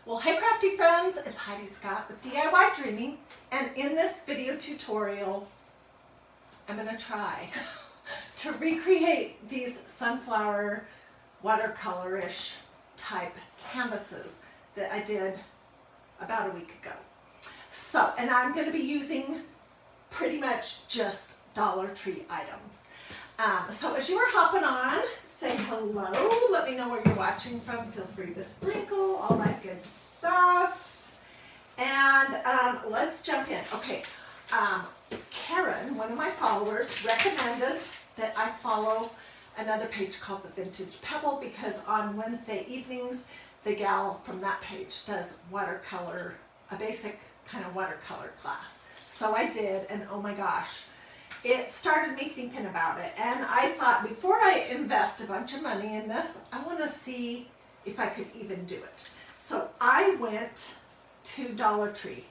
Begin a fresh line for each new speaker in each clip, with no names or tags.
Well, hey crafty friends, it's Hiedi Scott with DiyDreaming, and in this video tutorial, I'm going to try to recreate these sunflower watercolor-ish type canvases that I did about a week ago. So, and I'm going to be using pretty much just Dollar Tree items. So as you are hopping on, say hello, let me know where you're watching from, feel free to sprinkle, all that good stuff. And let's jump in. Okay, Karen, one of my followers, recommended that I follow another page called The Vintage Pebble because on Wednesday evenings, the gal from that page does watercolor, a basic kind of watercolor class. So I did, and oh my gosh, it started me thinking about it, and I thought before I invest a bunch of money in this, I want to see if I could even do it. So I went to Dollar Tree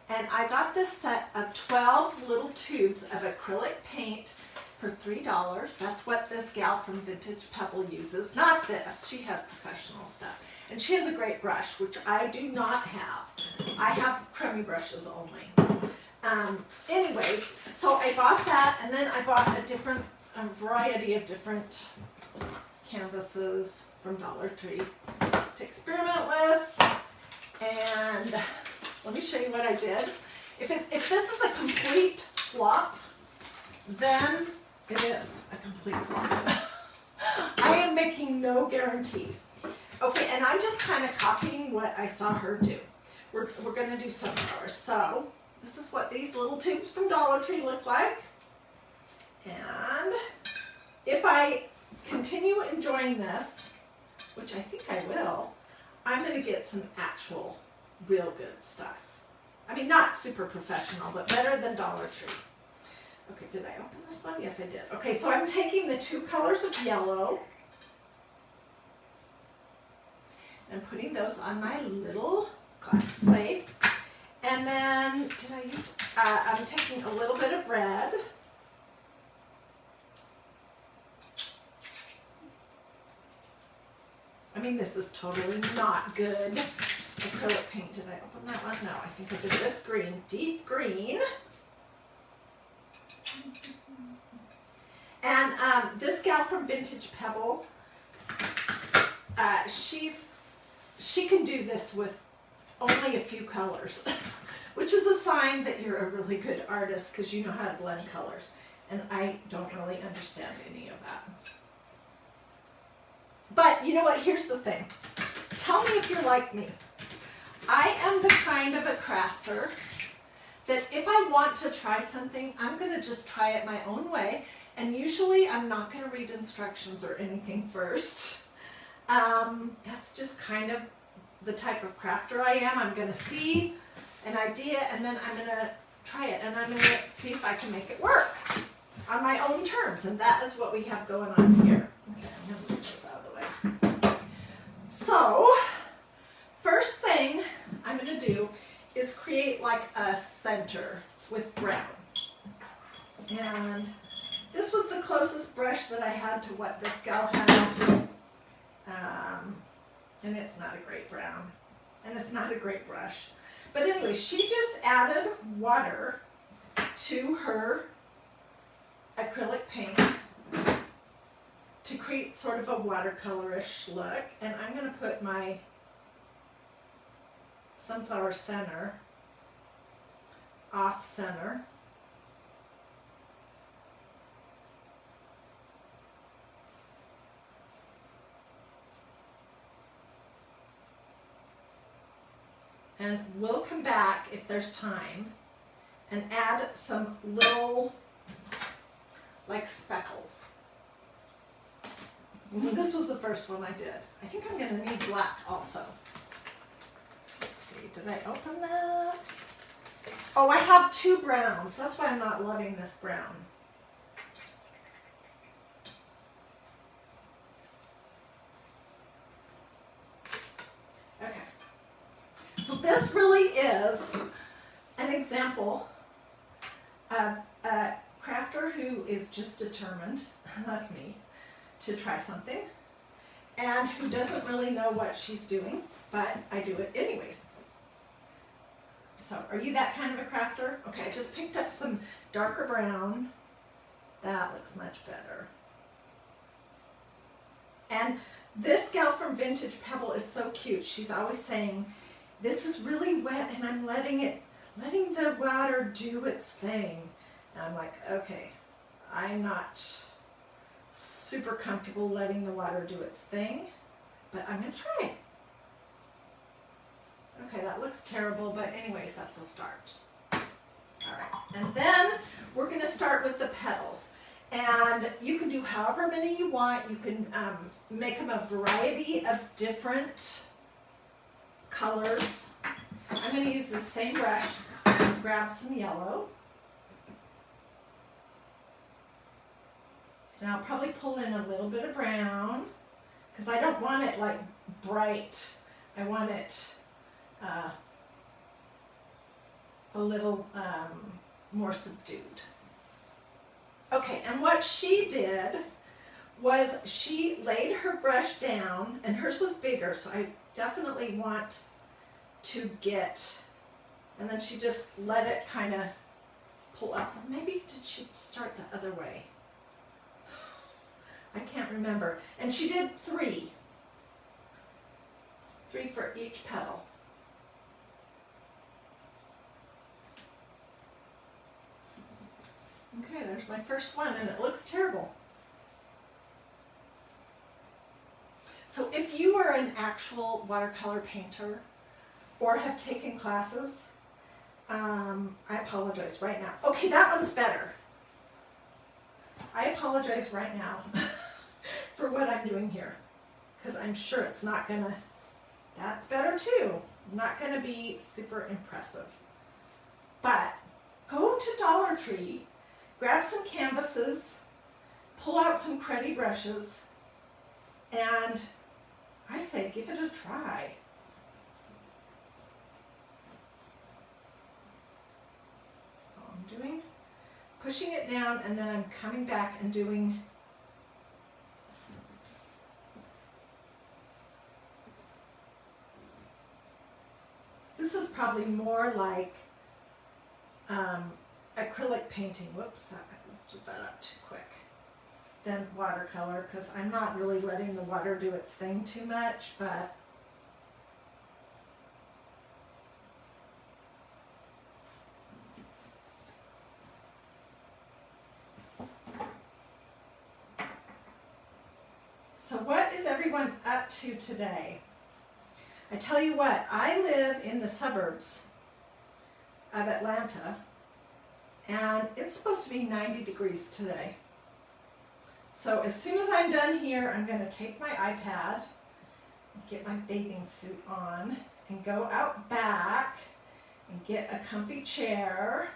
and I got this set of 12 little tubes of acrylic paint for $3. That's what this gal from Vintage Pebble uses. Not this, she has professional stuff. And she has a great brush, which I do not have. I have crummy brushes only. Anyways, so I bought that, and then I bought a variety of different canvases from Dollar Tree to experiment with. And let me show you what I did. If this is a complete flop, then it is a complete flop. I am making no guarantees. Okay, and I'm just kind of copying what I saw her do. We're going to do sunflowers. So this is what these little tubes from Dollar Tree look like. And if I continue enjoying this, which I think I will, I'm going to get some actual real good stuff. I mean, not super professional, but better than Dollar Tree. Okay, did I open this one? Yes, I did. Okay, so I'm taking the two colors of yellow and putting those on my little glass plate. And then, I'm taking a little bit of red. I mean, this is totally not good acrylic paint. Did I open that one? No, I think I did this green, deep green. And this gal from Vintage Pebble, she can do this with only a few colors, which is a sign that you're a really good artist because you know how to blend colors. And I don't really understand any of that. But you know what? Here's the thing. Tell me if you're like me. I am the kind of a crafter that if I want to try something, I'm going to just try it my own way. And usually I'm not going to read instructions or anything first. That's just kind of the type of crafter I am. I'm going to see an idea and then I'm going to try it and I'm going to see if I can make it work on my own terms. And that is what we have going on here. Okay, I'm going to move this out of the way. So, first thing I'm going to do is create like a center with brown. And this was the closest brush that I had to what this gal had. And it's not a great brown. And it's not a great brush. But anyway, she just added water to her acrylic paint to create sort of a watercolor-ish look. And I'm going to put my sunflower center off center. And we'll come back if there's time and add some little like speckles. This was the first one I did. I think I'm going to need black also. Let's see, did I open that? Oh, I have two browns. That's why I'm not loving this brown. Okay. So this really is an example of a crafter who is just determined, that's me, to try something. and who doesn't really know what she's doing, but I do it anyways. So, are you that kind of a crafter? Okay, I just picked up some darker brown. That looks much better. And this gal from Vintage Pebble is so cute. She's always saying, this is really wet and I'm letting the water do its thing. And I'm like, okay, I'm not super comfortable letting the water do its thing, but I'm gonna try. Okay, that looks terrible, but anyways, that's a start. All right, and then we're gonna start with the petals. And you can do however many you want. You can make them a variety of different colors. I'm going to use the same brush and grab some yellow. And I'll probably pull in a little bit of brown because I don't want it like bright. I want it a little more subdued. Okay, and what she did was she laid her brush down, and hers was bigger, so I definitely want to get, and then she just let it kind of pull up. Maybe did she start the other way? I can't remember. And she did three for each petal. Okay, there's my first one, and it looks terrible. So if you are an actual watercolor painter or have taken classes, I apologize right now. Okay, that one's better. I apologize right now for what I'm doing here, because I'm sure it's not gonna, that's better too. Not gonna be super impressive. But go to Dollar Tree, grab some canvases, pull out some cruddy brushes, and I say give it a try. So I'm doing, pushing it down, and then I'm coming back and doing this is probably more like acrylic painting. Whoops, I did that up too quick. Than watercolor, because I'm not really letting the water do its thing too much, but so what is everyone up to today? I tell you what, I live in the suburbs of Atlanta, and it's supposed to be 90 degrees today. So as soon as I'm done here, I'm going to take my iPad, get my bathing suit on, and go out back and get a comfy chair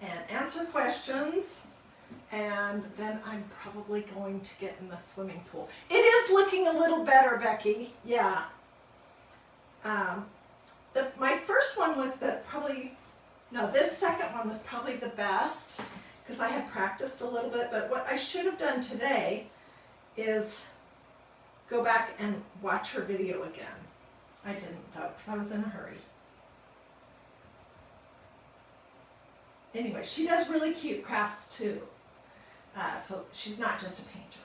and answer questions. And then I'm probably going to get in the swimming pool. It is looking a little better, Becky. Yeah. My first one was this second one was probably the best because I had practiced a little bit, but what I should have done today is go back and watch her video again. I didn't though, because I was in a hurry. Anyway, she does really cute crafts too. So she's not just a painter.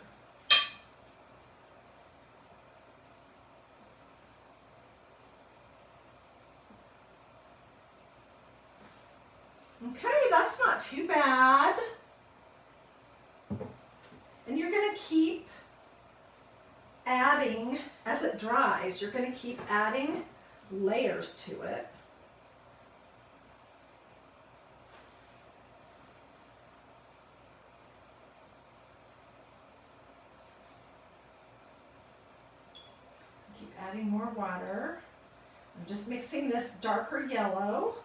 Okay, that's not too bad. And you're going to keep adding, as it dries, you're going to keep adding layers to it. Keep adding more water. I'm just mixing this darker yellow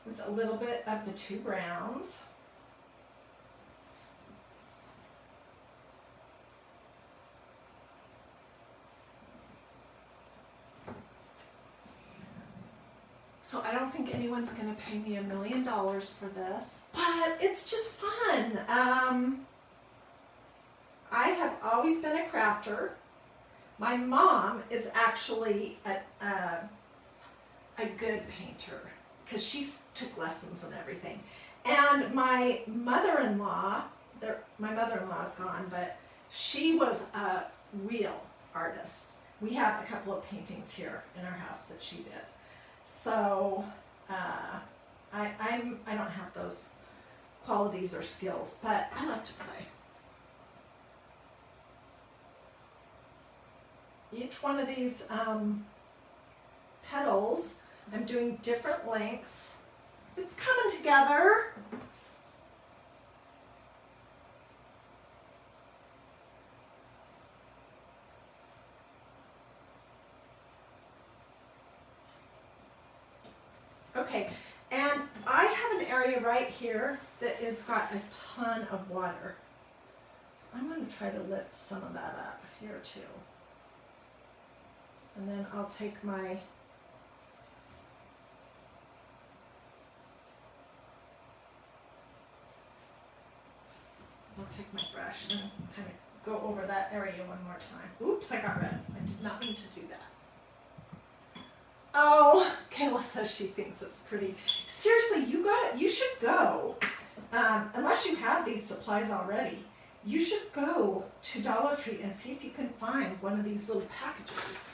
with a little bit of the two browns. So I don't think anyone's going to pay me $1 million for this, but it's just fun. I have always been a crafter. My mom is actually a good painter because she took lessons and everything. And my mother-in-law, my mother-in-law's gone, but she was a real artist. We have a couple of paintings here in our house that she did. So I don't have those qualities or skills, but I like to play. Each one of these petals, I'm doing different lengths. It's coming together. Okay, and I have an area right here that has got a ton of water. So I'm going to try to lift some of that up here too. And then I'll take my brush and kind of go over that area one more time. Oops, I got red. I did not mean to do that. Oh, Kayla says she thinks it's pretty. Seriously, you should go. Unless you have these supplies already, you should go to Dollar Tree and see if you can find one of these little packages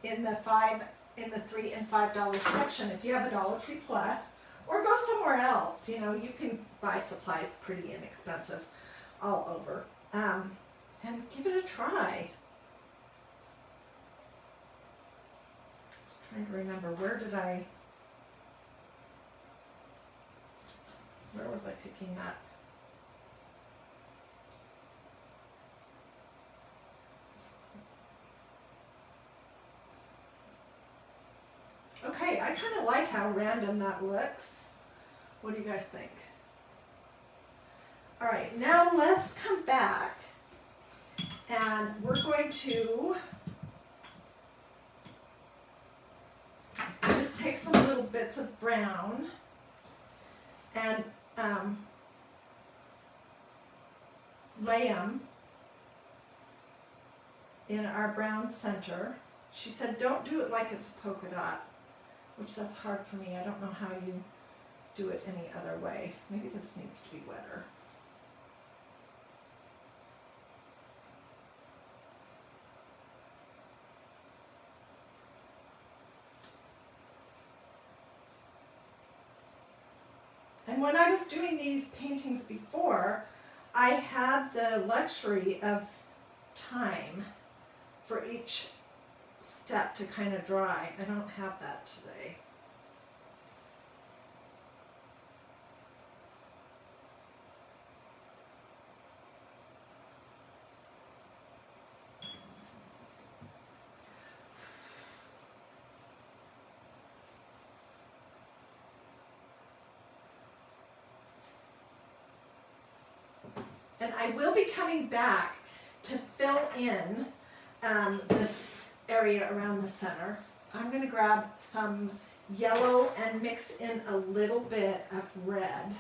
in the $3 and $5 section if you have a Dollar Tree Plus, or go somewhere else. You know, you can buy supplies pretty inexpensive all over, and give it a try. Just trying to remember, where was I picking up? Okay, I kind of like how random that looks. What do you guys think? All right, now let's come back and we're going to just take some little bits of brown and lay them in our brown center. She said, don't do it like it's a polka dot, which that's hard for me. I don't know how you do it any other way. Maybe this needs to be wetter. And when I was doing these paintings before, I had the luxury of time for each step to kind of dry. I don't have that today. And I will be coming back to fill in this area around the center. I'm going to grab some yellow and mix in a little bit of red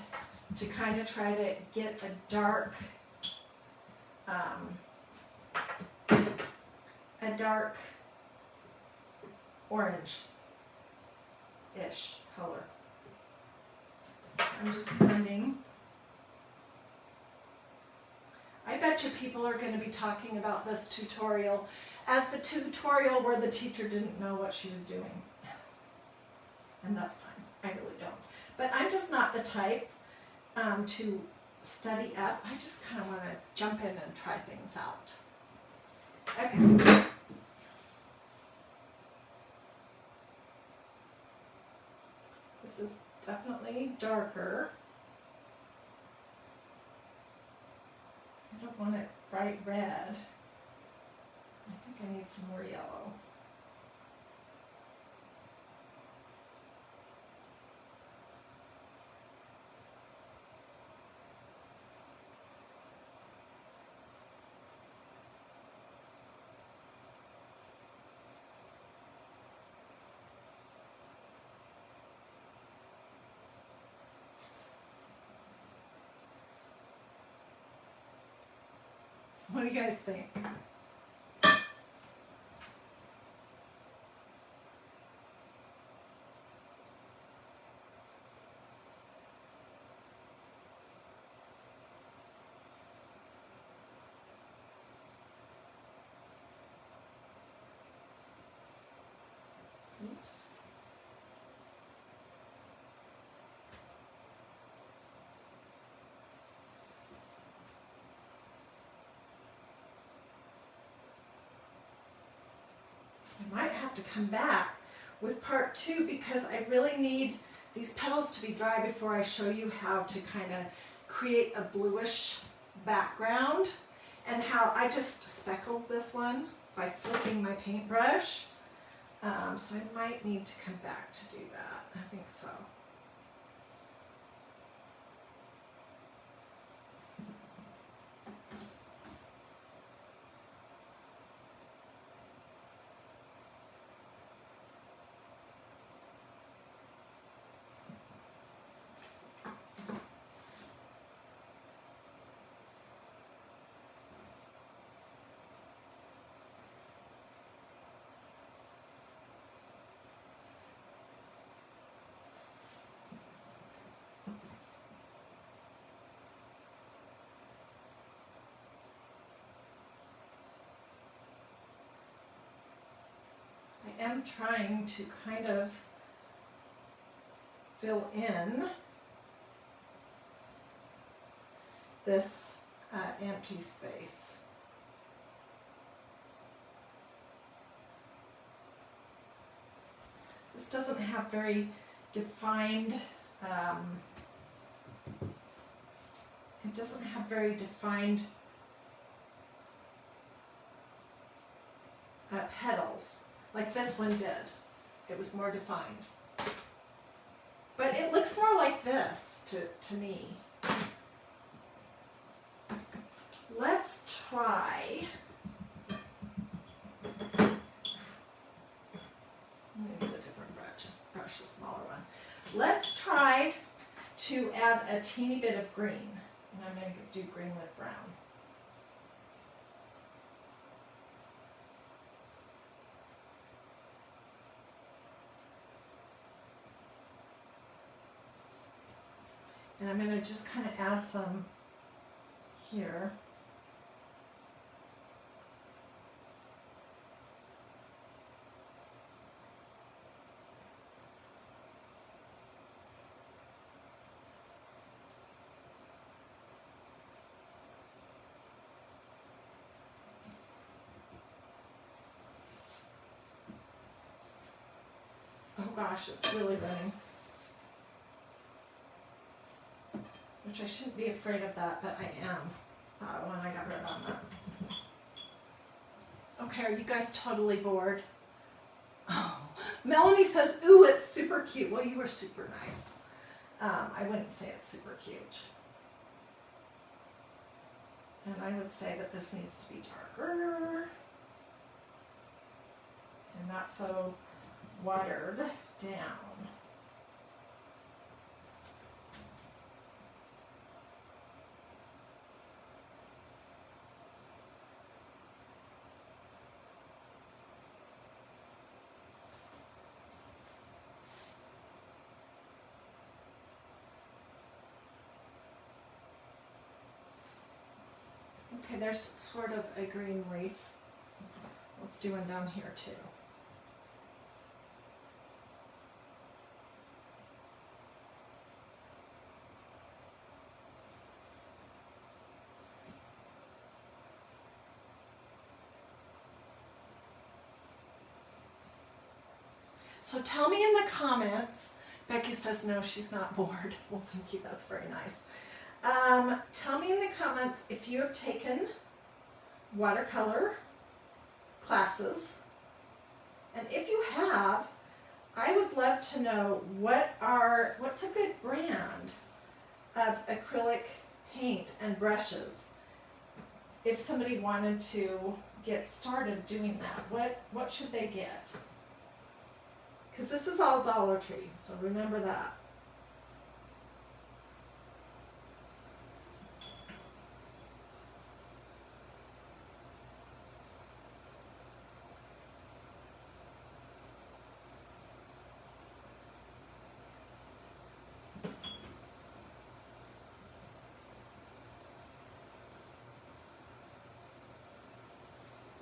to kind of try to get a dark orange-ish color. So I'm just blending. I bet you people are going to be talking about this tutorial as the tutorial where the teacher didn't know what she was doing. And that's fine. I really don't. But I'm just not the type to study up. I just kind of want to jump in and try things out. Okay. This is definitely darker. I don't want it bright red. I think I need some more yellow. What do you guys think? I might have to come back with part 2 because I really need these petals to be dry before I show you how to kind of create a bluish background, and how I just speckled this one by flipping my paintbrush. So I might need to come back to do that. I think so. I am trying to kind of fill in this empty space. This doesn't have very defined, it doesn't have very defined petals like this one did. It was more defined. But it looks more like this to me. Let's try. Let me get a different brush a smaller one. Let's try to add a teeny bit of green. And I'm going to do green with brown. And I'm going to just kind of add some here. Oh gosh, it's really running. Which I shouldn't be afraid of that, but I am. When I got rid of that. Okay, are you guys totally bored? Oh, Melanie says, ooh, it's super cute. Well, you were super nice. I wouldn't say it's super cute. And I would say that this needs to be darker. And not so watered down. Okay, there's sort of a green leaf. Let's do one down here too. So tell me in the comments. Becky says no, she's not bored. Well, thank you, that's very nice. Tell me in the comments if you have taken watercolor classes, and if you have, I would love to know what's a good brand of acrylic paint and brushes. If somebody wanted to get started doing that, what should they get? Because this is all Dollar Tree, so remember that.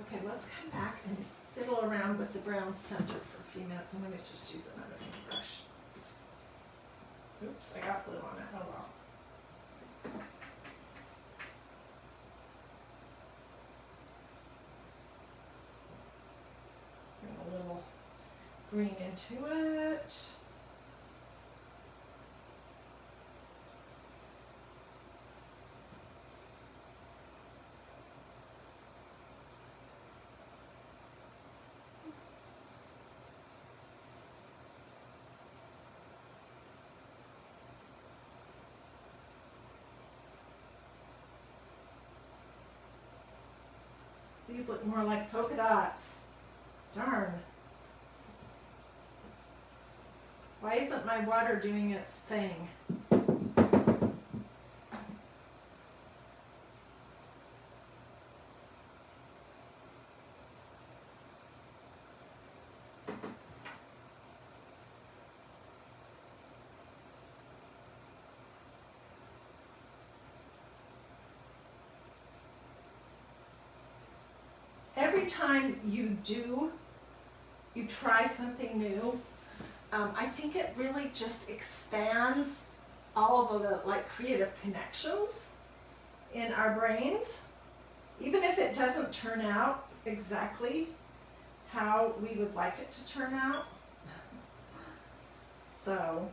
Okay, let's come back and fiddle around with the brown center for a few minutes. I'm going to just use another paintbrush. Oops, I got blue on it. Oh well. Let's bring a green into it. These look more like polka dots. Darn. Why isn't my water doing its thing? Every time you try something new, I think it really just expands all of the like creative connections in our brains, even if it doesn't turn out exactly how we would like it to turn out. So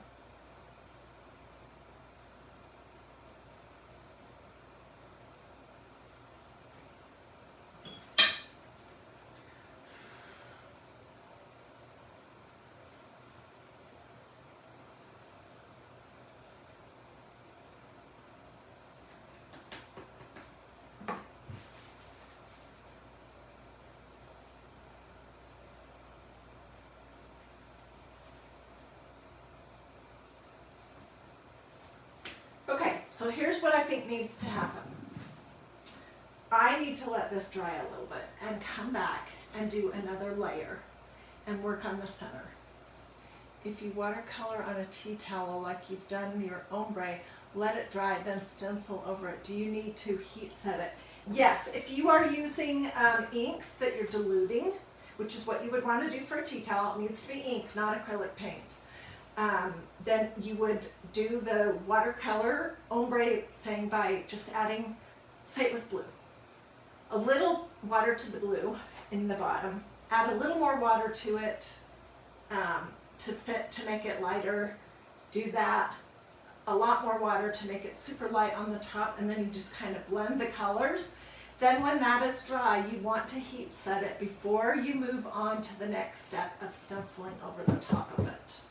okay, so here's what I think needs to happen. I need to let this dry a little bit and come back and do another layer and work on the center. If you watercolor on a tea towel like you've done your ombre, let it dry, then stencil over it. Do you need to heat set it? Yes, if you are using inks that you're diluting, which is what you would want to do for a tea towel, it needs to be ink, not acrylic paint. Then you would do the watercolor ombre thing by just adding, say it was blue, a little water to the blue in the bottom, add a little more water to it to make it lighter, do that, a lot more water to make it super light on the top, and then you just kind of blend the colors. Then when that is dry, you want to heat set it before you move on to the next step of stenciling over the top of it.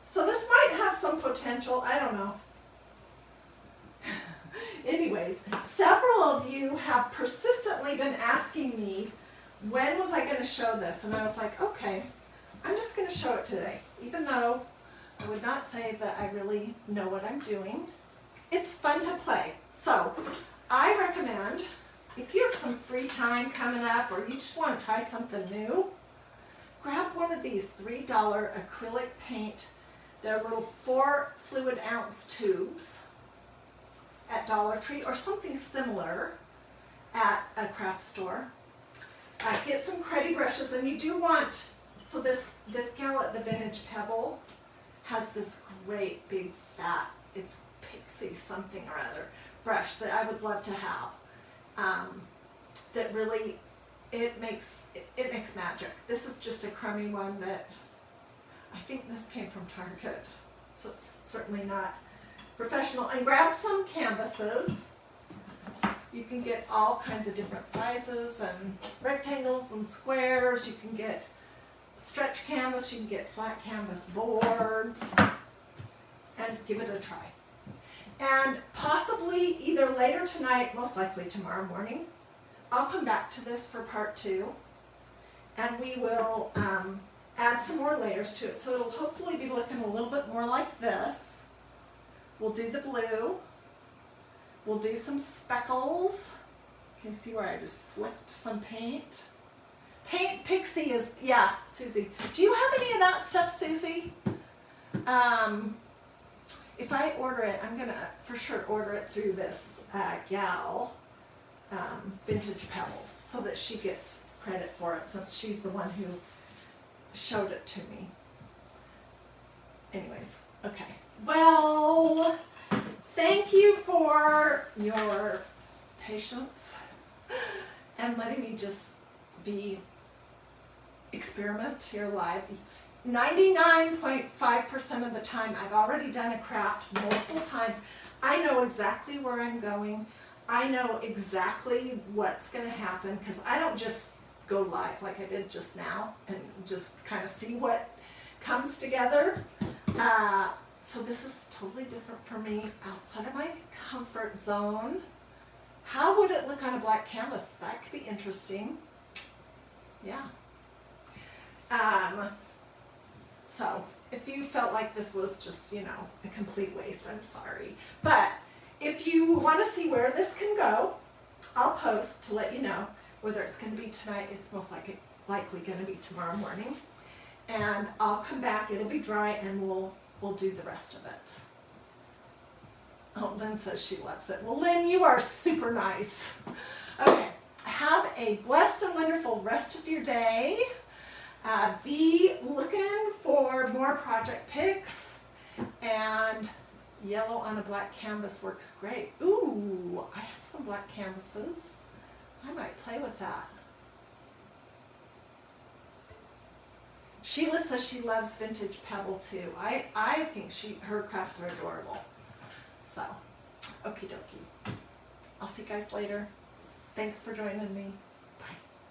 So this might have some potential, I don't know. Anyways, several of you have persistently been asking me, when was I going to show this? And I was like, okay, I'm just going to show it today, even though I would not say that I really know what I'm doing. It's fun to play. So I recommend, if you have some free time coming up or you just want to try something new, grab one of these $3 acrylic paint. They're little 4 fluid ounce tubes at Dollar Tree or something similar at a craft store. Get some cruddy brushes, and you do want, so this gal at the Vintage Pebble has this great big fat, it's Pixie something or other brush that I would love to have. That really, it makes magic. This is just a crummy one that I think this came from Target, so it's certainly not professional. And grab some canvases. You can get all kinds of different sizes and rectangles and squares. You can get stretch canvas, you can get flat canvas boards, and give it a try. And possibly either later tonight, most likely tomorrow morning, I'll come back to this for part 2, and we will add some more layers to it. So it'll hopefully be looking a little bit more like this. We'll do the blue. We'll do some speckles. Can you see where I just flicked some paint? Paint Pixie is, yeah, Susie. Do you have any of that stuff, Susie? If I order it, I'm gonna for sure order it through this gal, Vintage Pebble, so that she gets credit for it since she's the one who showed it to me. Anyways, okay. Well, thank you for your patience and letting me just be experiment here live. 99.5% of the time, I've already done a craft multiple times. I know exactly where I'm going. I know exactly what's going to happen because I don't just go live like I did just now and just kind of see what comes together. So this is totally different for me, outside of my comfort zone. How would it look on a black canvas? That could be interesting. Yeah. So if you felt like this was just, you know, a complete waste, I'm sorry. But if you want to see where this can go, I'll post to let you know whether it's going to be tonight. It's most likely going to be tomorrow morning. And I'll come back, it'll be dry, and we'll do the rest of it. Oh, Lynn says she loves it. Well, Lynn, you are super nice. Okay, have a blessed and wonderful rest of your day. Be looking for more project pics, and yellow on a black canvas works great. Ooh, I have some black canvases. I might play with that. Sheila says she loves vintage pebble too. I think her crafts are adorable. So, okie dokie. I'll see you guys later. Thanks for joining me.